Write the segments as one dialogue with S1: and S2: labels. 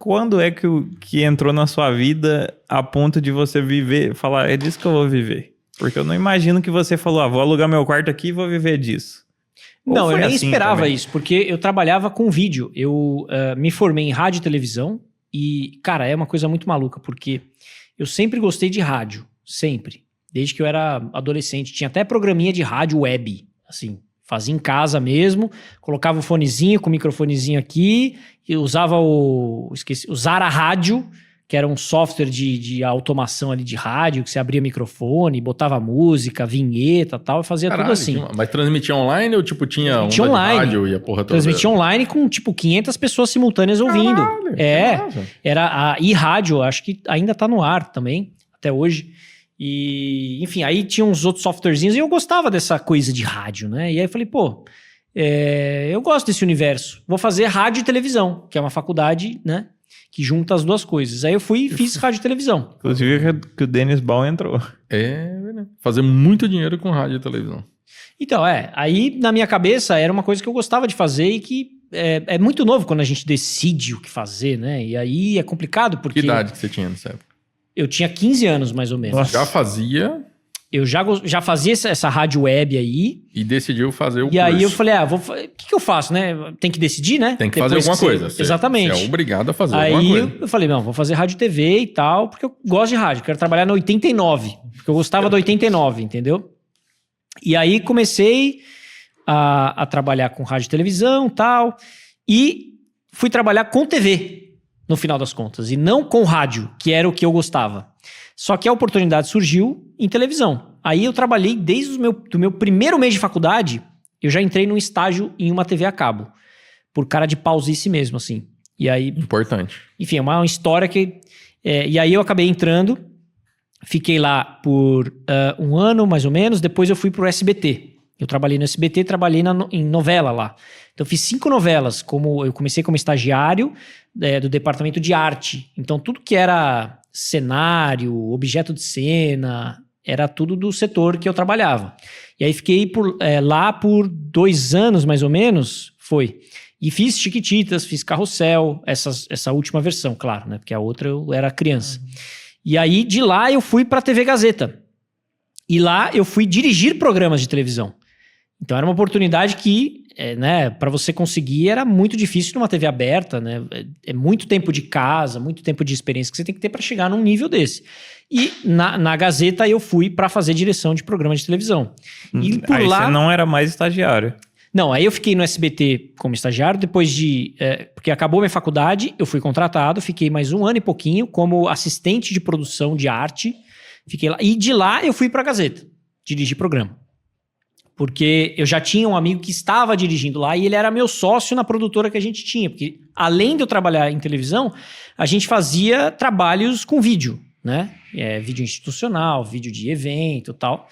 S1: quando é que entrou na sua vida a ponto de você falar, é disso que eu vou viver? Porque eu não imagino que você falou, vou alugar meu quarto aqui e vou viver disso.
S2: Não, eu nem esperava isso, porque eu trabalhava com vídeo. Eu me formei em rádio e televisão e, cara, é uma coisa muito maluca, porque eu sempre gostei de rádio, sempre. Desde que eu era adolescente. Tinha até programinha de rádio web, assim, fazia em casa mesmo, colocava o fonezinho com o microfonezinho aqui, e usava o Zara Rádio, que era um software de automação ali de rádio, que você abria microfone, botava música, vinheta e tal, e fazia tudo assim.
S3: Mas transmitia online ou tipo tinha onda
S2: online,
S3: de rádio e a porra toda?
S2: Transmitia online com tipo 500 pessoas simultâneas ouvindo. Era a iRádio, acho que ainda tá no ar também, até hoje. E, enfim, aí tinha uns outros softwarezinhos e eu gostava dessa coisa de rádio, né? E aí eu falei, eu gosto desse universo. Vou fazer rádio e televisão, que é uma faculdade, né? Que junta as duas coisas. Aí eu fui e fiz rádio e televisão.
S1: Inclusive que o Dennis Baum entrou.
S3: É verdade. Fazer muito dinheiro com rádio e televisão.
S2: Então, aí na minha cabeça era uma coisa que eu gostava de fazer e que é muito novo quando a gente decide o que fazer, né? E aí é complicado porque...
S3: Que idade que você tinha nessa época?
S2: Eu tinha 15 anos, mais ou menos.
S3: Nossa. Já fazia...
S2: Eu já fazia essa rádio web aí.
S3: E decidiu fazer o curso.
S2: E aí eu falei, o que eu faço, né? Tem que decidir, né?
S3: Tem que fazer alguma coisa.
S2: Exatamente.
S3: Você é obrigado a fazer alguma coisa.
S2: Aí eu falei, não, vou fazer rádio e TV e tal, porque eu gosto de rádio. Quero trabalhar no 89, porque eu gostava do 89, entendeu? E aí comecei a trabalhar com rádio e televisão e tal. E fui trabalhar com TV, no final das contas. E não com rádio, que era o que eu gostava. Só que a oportunidade surgiu em televisão. Aí eu trabalhei desde do meu primeiro mês de faculdade, eu já entrei num estágio em uma TV a cabo. Por cara de pausice mesmo, assim. E aí...
S3: Importante.
S2: Enfim, é uma história que... e aí eu acabei entrando, fiquei lá por 1 ano, mais ou menos, depois eu fui pro SBT. Eu trabalhei no SBT, trabalhei em novela lá. Então eu fiz 5 novelas, eu comecei como estagiário do departamento de arte. Então tudo que era cenário, objeto de cena, era tudo do setor que eu trabalhava. E aí fiquei lá por 2 anos, mais ou menos, E fiz Chiquititas, fiz Carrossel, essa última versão, claro, né? Porque a outra eu era criança. E aí de lá eu fui pra TV Gazeta. E lá eu fui dirigir programas de televisão. Então era uma oportunidade que, para você conseguir era muito difícil numa TV aberta, né? É muito tempo de casa, muito tempo de experiência que você tem que ter para chegar num nível desse. E na Gazeta eu fui para fazer direção de programa de televisão. E por
S1: aí
S2: lá...
S1: você não era mais estagiário.
S2: Não, aí eu fiquei no SBT como estagiário, depois porque acabou minha faculdade, eu fui contratado, fiquei mais 1 ano e pouquinho como assistente de produção de arte, fiquei lá. E de lá eu fui para a Gazeta, dirigir programa. Porque eu já tinha um amigo que estava dirigindo lá e ele era meu sócio na produtora que a gente tinha. Porque além de eu trabalhar em televisão, a gente fazia trabalhos com vídeo, né? Vídeo institucional, vídeo de evento e tal.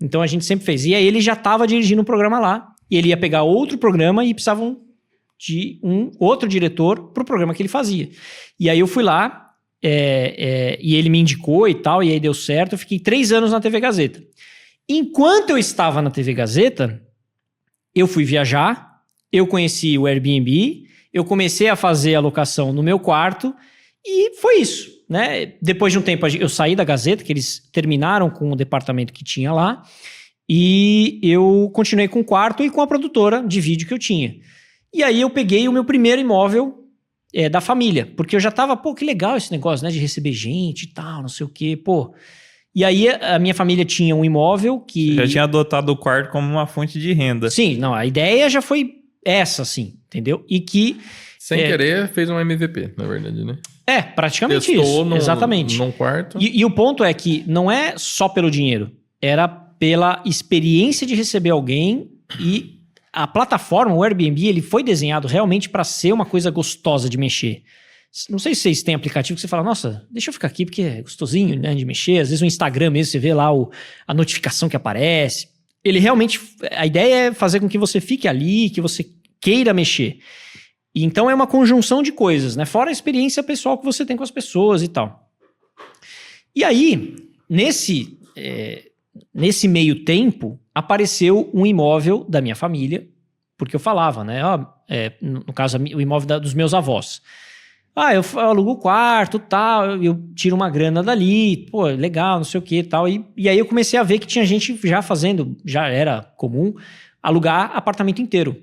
S2: Então a gente sempre fez. E aí ele já estava dirigindo um programa lá. E ele ia pegar outro programa e precisavam de um outro diretor para o programa que ele fazia. E aí eu fui lá e ele me indicou e tal, e aí deu certo. Eu fiquei 3 anos na TV Gazeta. Enquanto eu estava na TV Gazeta, eu fui viajar, eu conheci o Airbnb, eu comecei a fazer a locação no meu quarto e foi isso, né? Depois de um tempo eu saí da Gazeta, que eles terminaram com o departamento que tinha lá, e eu continuei com o quarto e com a produtora de vídeo que eu tinha. E aí eu peguei o meu primeiro imóvel da família, porque eu já tava, que legal esse negócio, né? De receber gente e tal, não sei o quê, E aí a minha família tinha um imóvel que...
S1: Você já tinha adotado o quarto como uma fonte de renda.
S2: Sim, não, a ideia já foi essa, assim, entendeu? E que...
S3: Sem querer, fez um MVP, na verdade, né?
S2: Praticamente
S3: Testou
S2: isso, exatamente.
S3: Num quarto.
S2: E o ponto é que não é só pelo dinheiro, era pela experiência de receber alguém e a plataforma, o Airbnb, ele foi desenhado realmente para ser uma coisa gostosa de mexer. Não sei se vocês têm aplicativo que você fala, nossa, deixa eu ficar aqui porque é gostosinho, né, de mexer. Às vezes o Instagram mesmo, você vê lá a notificação que aparece. Ele realmente, a ideia é fazer com que você fique ali, que você queira mexer. Então é uma conjunção de coisas, né? Fora a experiência pessoal que você tem com as pessoas e tal. E aí, nesse meio tempo, apareceu um imóvel da minha família, porque eu falava, né? No caso, o imóvel dos meus avós. eu alugo o quarto, tal, eu tiro uma grana dali, pô, legal, não sei o que, tal. E aí eu comecei a ver que tinha gente já fazendo, já era comum, alugar apartamento inteiro.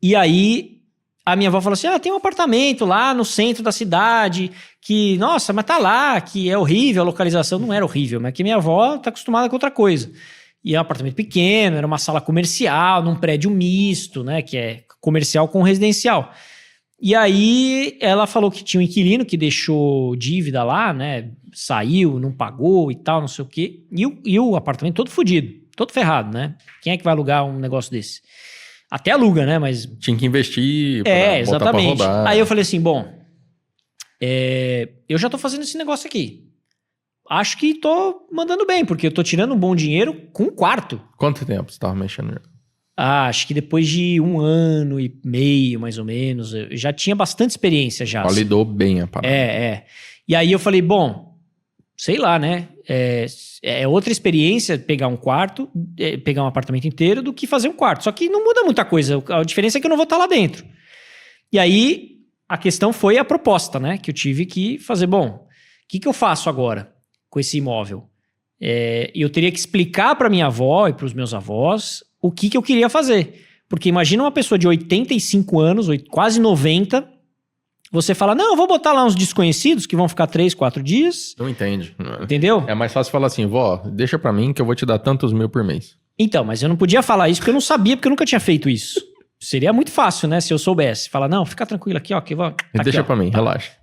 S2: E aí a minha avó falou assim, tem um apartamento lá no centro da cidade, que, nossa, mas tá lá, que é horrível a localização. Não era horrível, mas que minha avó tá acostumada com outra coisa. E é um apartamento pequeno, era uma sala comercial, num prédio misto, né, que é comercial com residencial. E aí ela falou que tinha um inquilino que deixou dívida lá, né? Saiu, não pagou e tal, não sei o quê. E o apartamento todo fodido, todo ferrado, né? Quem é que vai alugar um negócio desse? Até aluga, né? Mas...
S3: Tinha que investir pra
S2: exatamente.
S3: botar pra rodar.
S2: Aí eu falei assim, bom, eu já tô fazendo esse negócio aqui. Acho que tô mandando bem, porque eu tô tirando um bom dinheiro com um quarto.
S3: Quanto tempo você tava mexendo?
S2: Acho que depois de 1 ano e meio, mais ou menos, eu já tinha bastante experiência já.
S3: Validou bem a parada.
S2: E aí eu falei, bom, sei lá, né? É outra experiência pegar um quarto, pegar um apartamento inteiro do que fazer um quarto. Só que não muda muita coisa. A diferença é que eu não vou estar lá dentro. E aí a questão foi a proposta, né? Que eu tive que fazer, bom, o que eu faço agora com esse imóvel? Eu teria que explicar para minha avó e para os meus avós o que eu queria fazer. Porque imagina uma pessoa de 85 anos, quase 90, você fala, não, eu vou botar lá uns desconhecidos que vão ficar 3, 4 dias.
S3: Não entende.
S2: Entendeu?
S3: É mais fácil falar assim, vó, deixa pra mim que eu vou te dar tantos mil por mês.
S2: Então, mas eu não podia falar isso porque eu não sabia, porque eu nunca tinha feito isso. Seria muito fácil, né, se eu soubesse. Falar, não, fica tranquilo aqui, ó. Aqui,
S3: deixa pra mim, relaxa.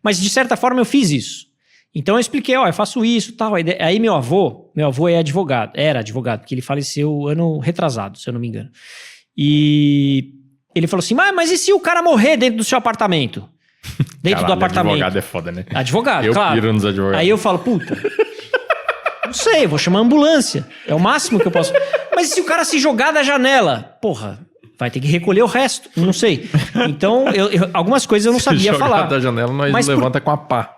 S2: Mas de certa forma eu fiz isso. Então eu expliquei, eu faço isso e tal. Aí meu avô é advogado, era advogado, porque ele faleceu ano retrasado, se eu não me engano. E ele falou assim, mas e se o cara morrer dentro do seu apartamento? Dentro do apartamento.
S3: Advogado é foda, né?
S2: Advogado, claro.
S3: Eu piro nos advogados.
S2: Aí eu falo, puta, não sei, vou chamar a ambulância. É o máximo que eu posso. Mas e se o cara se jogar da janela? Porra, vai ter que recolher o resto, não sei. Então, algumas coisas eu não sabia falar.
S3: Da janela, nós levanta com a pá.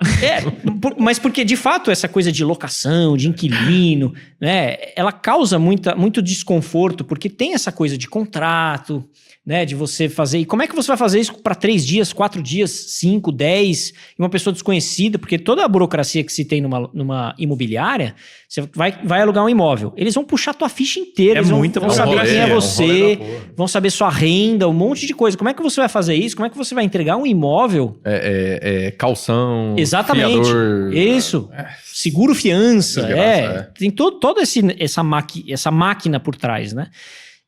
S2: Mas porque, de fato, essa coisa de locação, de inquilino, né, ela causa muito desconforto, porque tem essa coisa de contrato, né, de você fazer... E como é que você vai fazer isso para 3 dias, 4 dias, 5, 10, e uma pessoa desconhecida? Porque toda a burocracia que se tem numa imobiliária, você vai alugar um imóvel. Eles vão puxar a tua ficha inteira, eles vão saber quem é você, vão saber sua renda, um monte de coisa. Como é que você vai fazer isso? Como é que você vai entregar um imóvel?
S3: Calção,
S2: exatamente.
S3: fiador...
S2: Isso. Seguro fiança. Tem toda essa máquina por trás, né?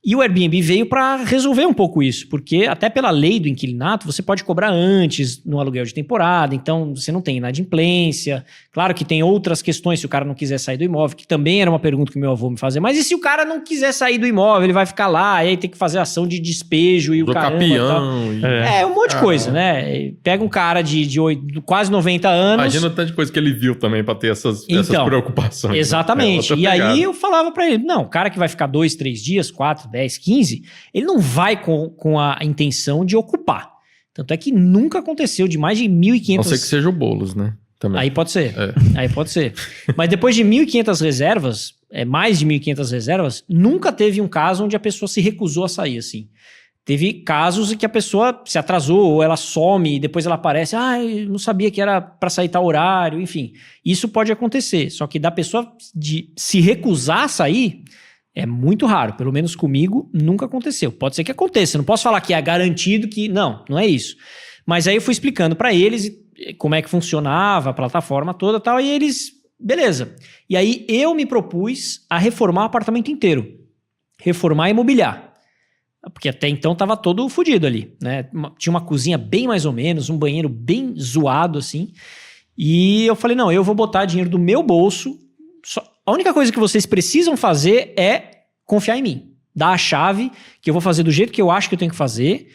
S2: E o Airbnb veio para resolver um pouco isso, porque até pela lei do inquilinato, você pode cobrar antes no aluguel de temporada, então você não tem inadimplência. Claro que tem outras questões, se o cara não quiser sair do imóvel, que também era uma pergunta que meu avô me fazia, mas e se o cara não quiser sair do imóvel, ele vai ficar lá, e aí tem que fazer ação de despejo e o caramba
S3: capião,
S2: e tal. Um monte de coisa, né? Pega um cara de quase 90 anos...
S3: Imagina o tanto de coisa que ele viu também para ter essas preocupações.
S2: Exatamente. E aí eu falava para ele, não, o cara que vai ficar 2, 3 dias, 4, 10, 15, ele não vai com a intenção de ocupar. Tanto é que nunca aconteceu de mais de 1.500...
S3: Não sei que seja o Boulos, né? Também.
S2: Aí pode ser. Aí pode ser. Mas depois de 1.500 reservas, mais de 1.500 reservas, nunca teve um caso onde a pessoa se recusou a sair, assim. Teve casos em que a pessoa se atrasou, ou ela some, e depois ela aparece, eu não sabia que era para sair tal horário, enfim. Isso pode acontecer. Só que da pessoa de se recusar a sair... É muito raro, pelo menos comigo nunca aconteceu. Pode ser que aconteça, não posso falar que é garantido que... Não é isso. Mas aí eu fui explicando para eles como é que funcionava a plataforma toda e tal, e eles... Beleza. E aí eu me propus a reformar o apartamento inteiro. Reformar e mobiliar. Porque até então tava todo fodido ali, né? Tinha uma cozinha bem mais ou menos, um banheiro bem zoado assim. E eu falei, não, eu vou botar dinheiro do meu bolso... A única coisa que vocês precisam fazer é confiar em mim. Dar a chave, que eu vou fazer do jeito que eu acho que eu tenho que fazer,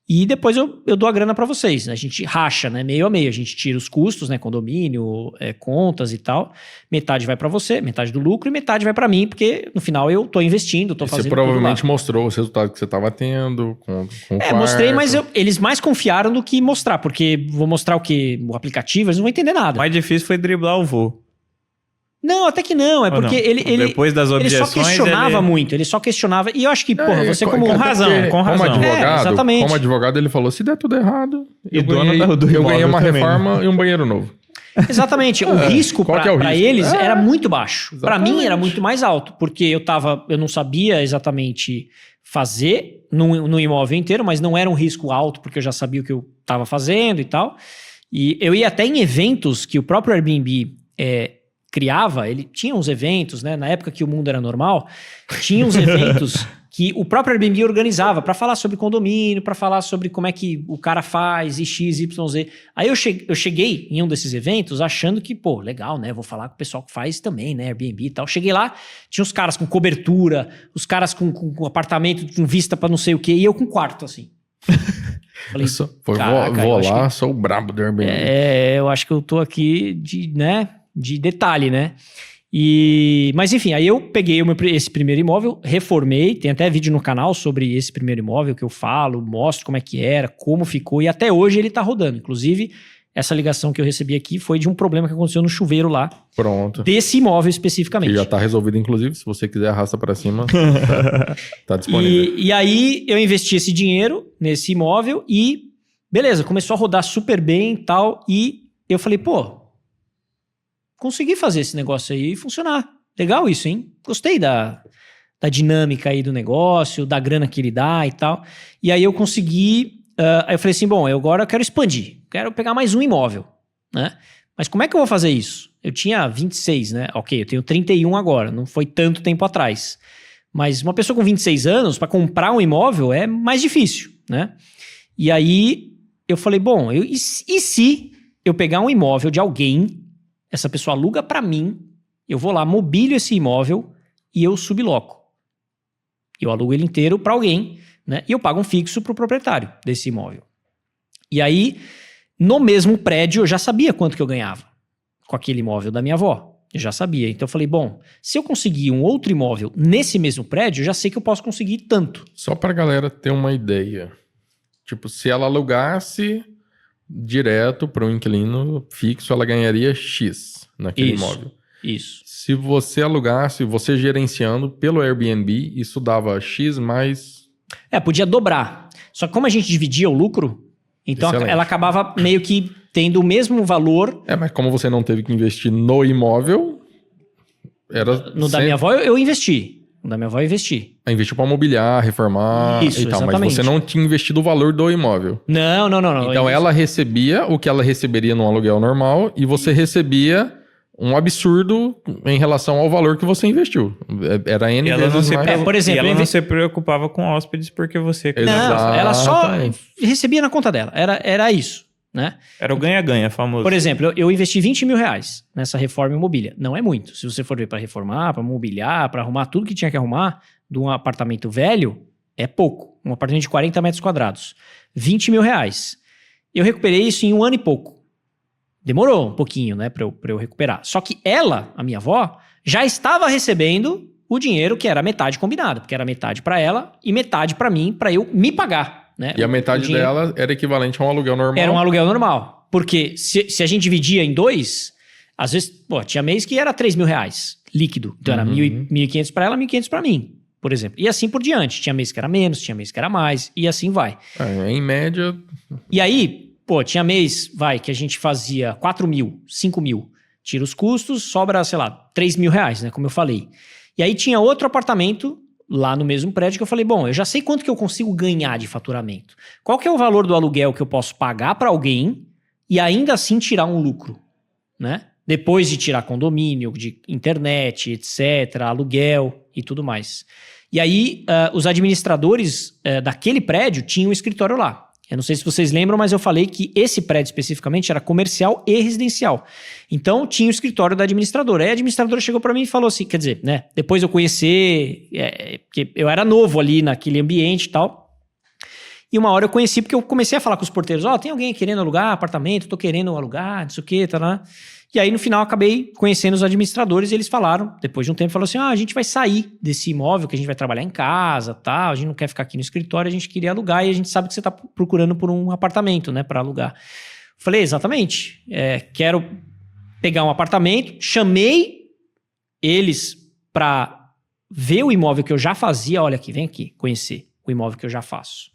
S2: e depois eu dou a grana pra vocês. A gente racha, né, meio a meio. A gente tira os custos, né, condomínio, contas e tal. Metade vai pra você, metade do lucro, e metade vai pra mim, porque no final eu tô investindo, tô fazendo tudo lá.
S3: Você provavelmente mostrou os resultados que você tava tendo com o quarto.
S2: Mostrei, mas eles mais confiaram do que mostrar, porque vou mostrar o quê? O aplicativo, eles não vão entender nada.
S1: O mais difícil foi driblar o vô.
S2: Não, até que não. É
S1: Ou
S2: porque
S1: não?
S2: ele
S1: Depois das
S2: ele só
S1: objeções,
S2: questionava muito. Ele só questionava. E eu acho que, porra, você como...
S1: com
S3: até
S1: razão,
S3: porque,
S1: com razão.
S2: Exatamente.
S3: Como advogado, ele falou, se der tudo errado,
S1: E
S3: eu
S1: dono
S3: ganhei,
S1: do
S3: eu ganhei
S1: imóvel
S3: uma
S1: também,
S3: reforma e um banheiro novo.
S2: Exatamente. O risco
S3: qual que é o
S2: para
S3: risco?
S2: eles era muito baixo. Para mim
S3: Exatamente.
S2: era muito mais alto, porque eu não sabia exatamente fazer no imóvel inteiro, mas não era um risco alto, porque eu já sabia o que eu estava fazendo e tal. E eu ia até em eventos que o próprio Airbnb criava, ele tinha uns eventos, né? Na época que o mundo era normal, tinha uns eventos que o próprio Airbnb organizava para falar sobre condomínio, para falar sobre como é que o cara faz, e X, Y, Z. Aí eu cheguei em um desses eventos achando que, pô, legal, né? Vou falar com o pessoal que faz também, né? Airbnb e tal. Cheguei lá, tinha os caras com cobertura, os caras com apartamento com vista para não sei o quê, e eu com quarto, assim. Falei, caraca,
S3: vou
S2: eu
S3: lá,
S2: acho
S3: sou o brabo do Airbnb.
S2: eu acho que eu tô aqui de detalhe, né? Mas enfim, aí eu peguei esse primeiro imóvel, reformei, tem até vídeo no canal sobre esse primeiro imóvel que eu falo, mostro como é que era, como ficou, e até hoje ele tá rodando. Inclusive, essa ligação que eu recebi aqui foi de um problema que aconteceu no chuveiro lá,
S3: Pronto.
S2: desse imóvel
S3: Que
S2: especificamente.
S3: já tá resolvido, inclusive, se você quiser arrasta pra cima, tá disponível.
S2: E aí eu investi esse dinheiro nesse imóvel e beleza, começou a rodar super bem e tal, e eu falei, pô, consegui fazer esse negócio aí funcionar. Legal isso, hein? Gostei da dinâmica aí do negócio, da grana que ele dá e tal. E aí eu consegui... aí eu falei assim, bom, eu agora quero expandir. Quero pegar mais um imóvel, né? Mas como é que eu vou fazer isso? Eu tinha 26, né? Ok, eu tenho 31 agora. Não foi tanto tempo atrás. Mas uma pessoa com 26 anos, para comprar um imóvel, é mais difícil, né? E aí eu falei, bom, e se eu pegar um imóvel de alguém... Essa pessoa aluga para mim, eu vou lá, mobilio esse imóvel e eu subloco. Eu alugo ele inteiro para alguém, né? E eu pago um fixo para o proprietário desse imóvel. E aí, no mesmo prédio, eu já sabia quanto que eu ganhava com aquele imóvel da minha avó. Eu já sabia. Então eu falei, bom, se eu conseguir um outro imóvel nesse mesmo prédio, eu já sei que eu posso conseguir tanto.
S3: Só pra galera ter uma ideia. Tipo, se ela alugasse direto para um inquilino fixo, ela ganharia X naquele imóvel.
S2: Isso.
S3: Se você alugasse, você gerenciando pelo Airbnb, isso dava X mais...
S2: Podia dobrar. Só que como a gente dividia o lucro, então
S3: Excelente.
S2: ela acabava meio que tendo o mesmo valor.
S3: Mas como você não teve que investir no imóvel, era...
S2: No da minha avó eu investi. No da minha avó eu investi.
S3: Investiu para mobiliar, reformar
S2: Isso,
S3: e tal.
S2: exatamente.
S3: Mas você não tinha investido o valor do imóvel.
S2: Não.
S3: Então ela recebia o que ela receberia num aluguel normal e você recebia um absurdo em relação ao valor que você investiu. Era N vezes mais.
S2: Por exemplo,
S1: e ela não se preocupava com hóspedes porque você...
S2: Não, ela só recebia na conta dela. Era isso, né?
S1: Era o ganha-ganha famoso.
S2: Por exemplo, eu investi 20 mil reais nessa reforma imobiliária. Não é muito. Se você for ver para reformar, para mobiliar, para arrumar tudo que tinha que arrumar de um apartamento velho, é pouco. Um apartamento de 40 metros quadrados. 20 mil reais. Eu recuperei isso em 1 ano e pouco. Demorou um pouquinho, né, pra eu recuperar. Só que ela, a minha avó, já estava recebendo o dinheiro que era metade combinado, porque era metade para ela e metade para mim, para eu me pagar, né?
S3: E a metade dela era equivalente a um aluguel normal.
S2: Era um aluguel normal. Porque se a gente dividia em 2, às vezes, tinha mês que era 3 mil reais líquido. Então era 1.500 para ela, 1.500 para mim, por exemplo. E assim por diante. Tinha mês que era menos, tinha mês que era mais, e assim vai.
S3: Em média...
S2: E aí, tinha mês, que a gente fazia 4 mil, 5 mil. Tira os custos, sobra, sei lá, 3 mil reais, né? Como eu falei. E aí tinha outro apartamento lá no mesmo prédio que eu falei, bom, eu já sei quanto que eu consigo ganhar de faturamento. Qual que é o valor do aluguel que eu posso pagar para alguém e ainda assim tirar um lucro, né? Depois de tirar condomínio, de internet, etc., aluguel e tudo mais. E aí, os administradores daquele prédio tinham um escritório lá. Eu não sei se vocês lembram, mas eu falei que esse prédio especificamente era comercial e residencial. Então, tinha o escritório da administradora. Aí a administradora chegou para mim e falou assim, quer dizer, né? Depois eu conheci, porque eu era novo ali naquele ambiente e tal. E uma hora eu conheci, porque eu comecei a falar com os porteiros, tem alguém querendo alugar apartamento, tô querendo alugar, não sei o que, tá lá. E aí, no final, eu acabei conhecendo os administradores e eles falaram, depois de um tempo, falaram assim, a gente vai sair desse imóvel, que a gente vai trabalhar em casa, tá? A gente não quer ficar aqui no escritório, a gente queria alugar e a gente sabe que você tá procurando por um apartamento, né, para alugar. Falei, exatamente, quero pegar um apartamento, chamei eles, para ver o imóvel que eu já fazia, olha aqui, vem aqui, conhecer o imóvel que eu já faço.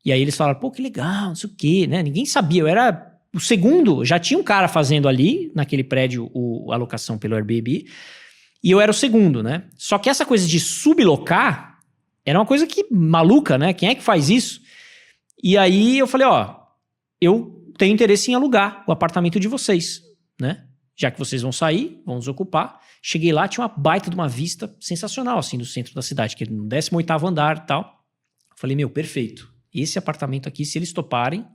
S2: E aí eles falaram, pô, que legal, não sei o quê, né? Ninguém sabia, eu era o segundo, já tinha um cara fazendo ali, naquele prédio, a alocação pelo Airbnb, e eu era o segundo, né? Só que essa coisa de sublocar era uma coisa que maluca, né? Quem é que faz isso? E aí eu falei, ó, eu tenho interesse em alugar o apartamento de vocês, né? Já que vocês vão sair, vão desocupar. Cheguei lá, tinha uma baita de uma vista sensacional, assim, do centro da cidade, que é no 18º andar e tal. Falei, meu, perfeito. Esse apartamento aqui, se eles toparem,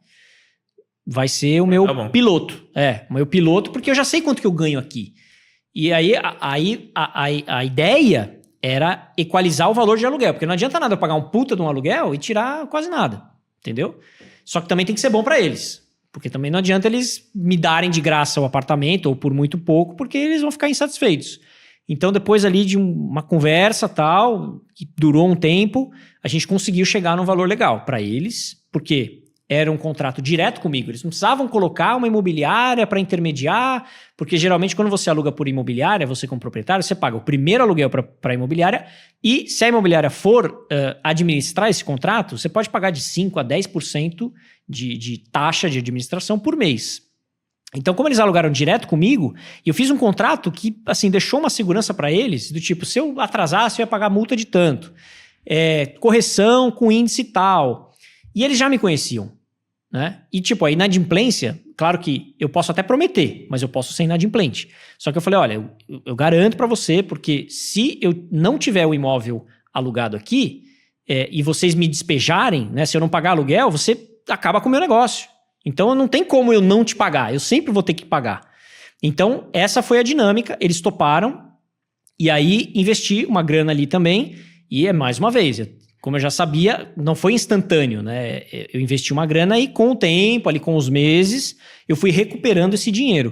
S2: vai ser o meu piloto. O meu piloto, porque eu já sei quanto que eu ganho aqui. E aí a ideia era equalizar o valor de aluguel, porque não adianta nada eu pagar um puta de um aluguel e tirar quase nada, entendeu? Só que também tem que ser bom para eles, porque também não adianta eles me darem de graça o apartamento ou por muito pouco, porque eles vão ficar insatisfeitos. Então, depois ali de uma conversa tal, que durou um tempo, a gente conseguiu chegar num valor legal para eles, porque era um contrato direto comigo. Eles não precisavam colocar uma imobiliária para intermediar, porque geralmente quando você aluga por imobiliária, você como proprietário, você paga o primeiro aluguel para a imobiliária e se a imobiliária for administrar esse contrato, você pode pagar de 5% a 10% de taxa de administração por mês. Então, como eles alugaram direto comigo, eu fiz um contrato que, assim, deixou uma segurança para eles, do tipo, se eu atrasasse, eu ia pagar multa de tanto. Correção com índice tal. E eles já me conheciam, né? E, tipo, a inadimplência, claro que eu posso até prometer, mas eu posso ser inadimplente. Só que eu falei, olha, eu garanto para você, porque se eu não tiver o imóvel alugado aqui, e vocês me despejarem, né? Se eu não pagar aluguel, você acaba com o meu negócio. Então, não tem como eu não te pagar. Eu sempre vou ter que pagar. Então, essa foi a dinâmica. Eles toparam. E aí, investi uma grana ali também. E mais uma vez, como eu já sabia, não foi instantâneo, né? Eu investi uma grana e com o tempo, ali com os meses, eu fui recuperando esse dinheiro.